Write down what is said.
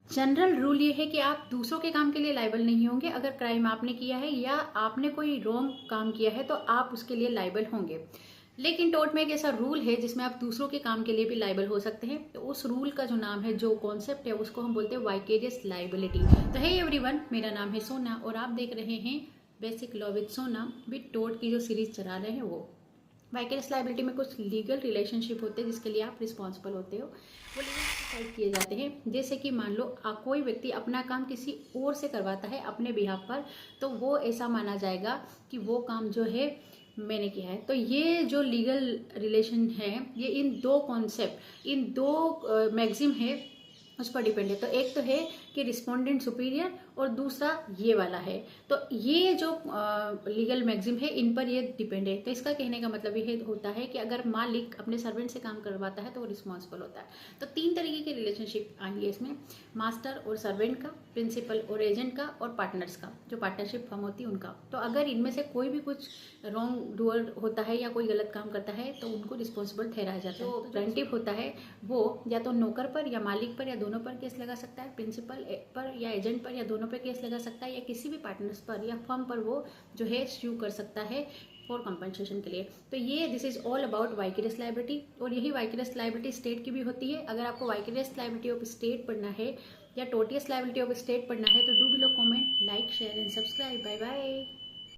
General rule ये है कि आप दूसरों के काम के लिए लायबल नहीं होंगे। अगर क्राइम आपने किया है या आपने कोई रॉन्ग काम किया है तो आप उसके लिए लायबल होंगे। लेकिन टोर्ट में एक ऐसा रूल है जिसमें आप दूसरों के काम के लिए भी लायबल हो सकते हैं। तो उस रूल का जो नाम है, जो कॉन्सेप्ट है, उसको हम बोलते हैं वाइकेरियस लायबिलिटी। तो हे एवरीवन, मेरा नाम है सोना और आप देख रहे हैं बेसिक लॉ विद सोना विद टोर्ट की जो सीरीज चला रहे हैं वो। वाइकेरियस लायबिलिटी में कुछ लीगल रिलेशनशिप होते हैं जिसके लिए आप रिस्पॉन्सिबल होते हो। वो लीगल डिसाइड किए जाते हैं। जैसे कि मान लो कोई व्यक्ति अपना काम किसी और से करवाता है अपने बिहाफ पर, तो वो ऐसा माना जाएगा कि वो काम जो है मैंने किया है। तो ये जो लीगल रिलेशन है, ये इन दो कॉन्सेप्ट, इन दो मैक्सिम है, उस पर डिपेंड है। तो एक तो है कि रिस्पोंडेंट सुपीरियर और दूसरा ये वाला है। तो ये जो लीगल मैक्सिम है, इन पर ये डिपेंड है। तो इसका कहने का मतलब ये होता है कि अगर मालिक अपने सर्वेंट से काम करवाता है तो वो रिस्पॉन्सिबल होता है। तो तीन तरीके की रिलेशनशिप आएंगे इसमें, मास्टर और सर्वेंट का, प्रिंसिपल और एजेंट का, और पार्टनर्स का, जो पार्टनरशिप फॉर्म होती है उनका। तो अगर इनमें से कोई भी कुछ रॉन्ग डूअर होता है या कोई गलत काम करता है तो उनको रिस्पॉन्सिबल ठहराया जाता है। तो प्लेंटिफ होता है वो या तो नौकर पर या मालिक पर या दोनों पर केस लगा सकता है, प्रिंसिपल पर या एजेंट पर या दोनों पर केस लगा सकता है, या किसी भी पार्टनर्स पर या फर्म पर वो जो है स्यू कर सकता है फॉर कंपनसेशन के लिए। तो ये this is all about vicarious liability. और यही वाइकेरियस लायबिलिटी स्टेट की भी होती है। अगर आपको वाइकेरियस लायबिलिटी ऑफ स्टेट पढ़ना है या टोटियस लायबिलिटी ऑफ स्टेट पढ़ना है तो do below comment, like, share and subscribe. Bye bye.